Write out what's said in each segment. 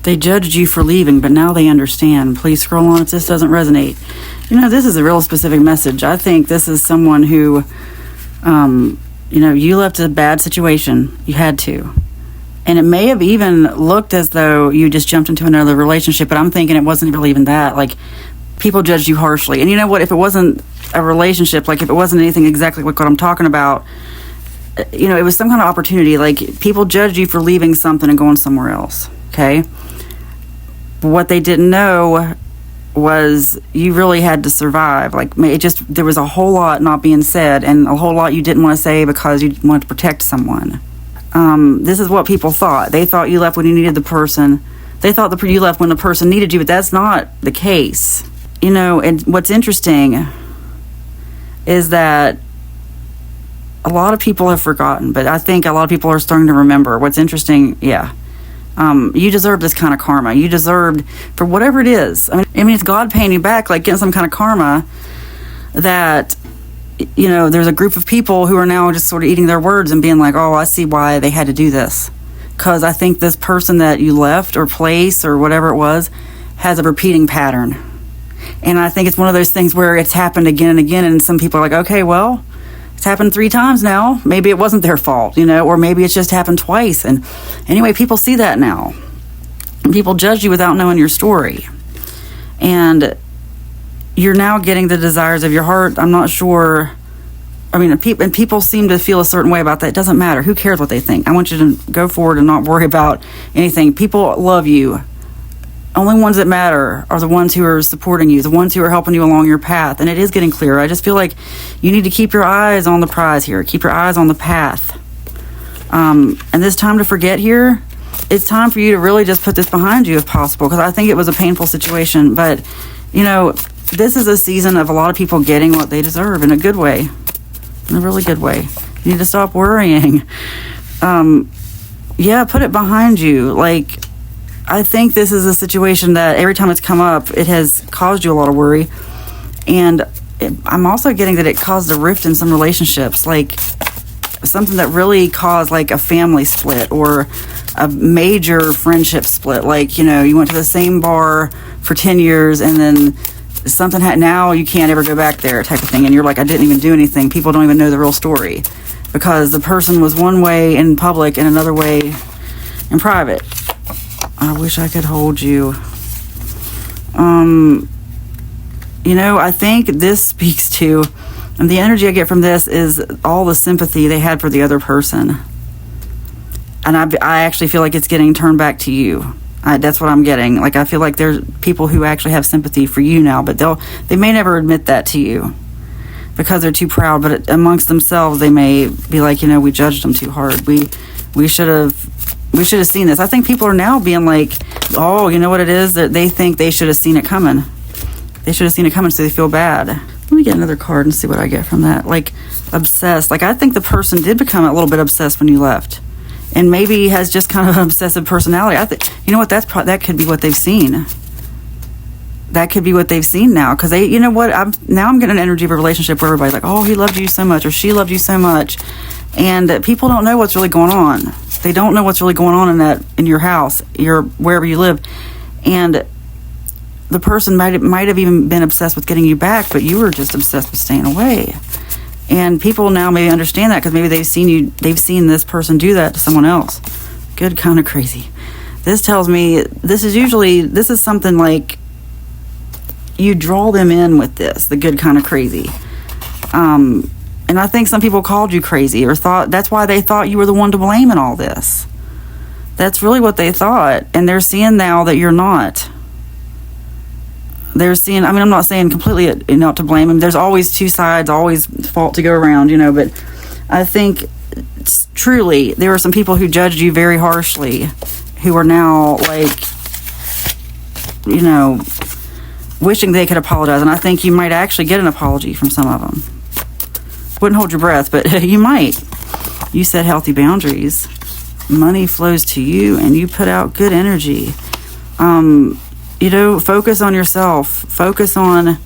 They judged you for leaving, but now they understand. Please scroll on if this doesn't resonate. This is a real specific message. I think this is someone who, you left a bad situation. You had to. And it may have even looked as though you just jumped into another relationship, but I'm thinking it wasn't really even that. Like, people judged you harshly. And you know what? If it wasn't a relationship, like if it wasn't anything exactly like what I'm talking about, it was some kind of opportunity. Like, people judged you for leaving something and going somewhere else. Okay? But what they didn't know was you really had to survive. Like, there was a whole lot not being said and a whole lot you didn't want to say because you wanted to protect someone. This is what people thought. They thought you left when you needed the person. They thought you left when the person needed you, but that's not the case. And what's interesting is that a lot of people have forgotten, but I think a lot of people are starting to remember. What's interesting, you deserve this kind of karma. You deserved, for whatever it is. I mean, it's God paying you back, like getting some kind of karma that, there's a group of people who are now just sort of eating their words and being like, oh, I see why they had to do this. Because I think this person that you left or place or whatever it was has a repeating pattern. And I think it's one of those things where it's happened again and again, and some people are like, okay, well, it's happened 3 times now. Maybe it wasn't their fault, or maybe it's just happened twice. And anyway, people see that now. And people judge you without knowing your story. And you're now getting the desires of your heart. I'm not sure. I mean, and people seem to feel a certain way about that. It doesn't matter. Who cares what they think? I want you to go forward and not worry about anything. People love you. Only ones that matter are the ones who are supporting you, the ones who are helping you along your path. And it is getting clearer. I just feel like you need to keep your eyes on the prize here. Keep your eyes on the path. And this time to forget here, it's time for you to really just put this behind you if possible, because I think it was a painful situation. But, this is a season of a lot of people getting what they deserve in a good way, in a really good way. You need to stop worrying. Put it behind you. Like, I think this is a situation that every time it's come up, it has caused you a lot of worry. And I'm also getting that it caused a rift in some relationships, like something that really caused like a family split or a major friendship split. Like, you went to the same bar for 10 years and then something now you can't ever go back there type of thing. And you're like, I didn't even do anything. People don't even know the real story because the person was one way in public and another way in private. I wish I could hold you. I think this speaks to, and the energy I get from this is all the sympathy they had for the other person. And I actually feel like it's getting turned back to you. That's what I'm getting. Like, I feel like there's people who actually have sympathy for you now, but they may never admit that to you because they're too proud. But amongst themselves, they may be like, we judged them too hard. We should have seen this. I think people are now being like, oh, you know what it is? That they think they should have seen it coming. They should have seen it coming, so they feel bad. Let me get another card and see what I get from that. Like, obsessed. Like, I think the person did become a little bit obsessed when you left. And maybe has just kind of an obsessive personality. I think, you know what, that could be what they've seen. That could be what they've seen now. Because I'm getting an energy of a relationship where everybody's like, oh, he loved you so much, or she loved you so much. And people don't know what's really going on. They don't know what's really going on in your house, wherever you live. And the person might have even been obsessed with getting you back, but you were just obsessed with staying away. And people now maybe understand that because maybe they've seen this person do that to someone else. Good, kind of crazy. This tells me this is something like you draw them in with this, the good, kind of crazy. And I think some people called you crazy or thought that's why they thought you were the one to blame in all this. That's really what they thought. And they're seeing now that you're not. They're seeing, I'm not saying completely not to blame them. There's always two sides, always fault to go around, but I think truly there are some people who judged you very harshly who are now like, wishing they could apologize. And I think you might actually get an apology from some of them. Wouldn't hold your breath, but you might. You set healthy boundaries. Money flows to you and you put out good energy. Focus on yourself. Focus on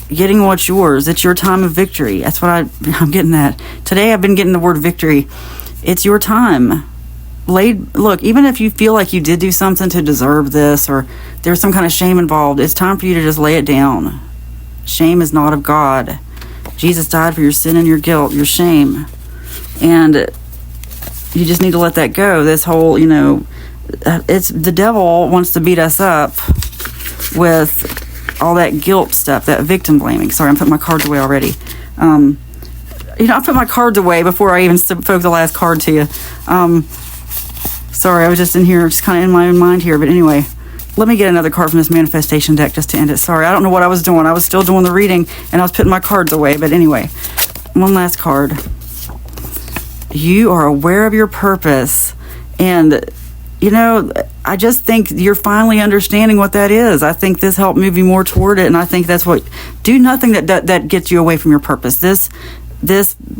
getting what's yours. It's your time of victory. That's what I'm getting at. Today I've been getting the word victory. It's your time. look, even if you feel like you did do something to deserve this, or there's some kind of shame involved, it's time for you to just lay it down. Shame is not of God. Jesus died for your sin and your guilt, your shame. And you just need to let that go. This whole, it's the devil wants to beat us up with all that guilt stuff, that victim blaming. Sorry, I'm putting my cards away already. I put my cards away before I even spoke the last card to you. Sorry, I was just in here, just kind of in my own mind here. But anyway, let me get another card from this manifestation deck just to end it. Sorry, I don't know what I was doing. I was still doing the reading, and I was putting my cards away. But anyway, one last card. You are aware of your purpose. And, I just think you're finally understanding what that is. I think this helped move you more toward it. And I think that's do nothing that gets you away from your purpose. This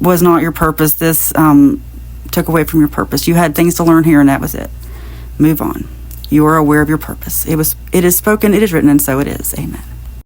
was not your purpose. This took away from your purpose. You had things to learn here, and that was it. Move on. You are aware of your purpose. It is spoken, it is written, and so it is. Amen.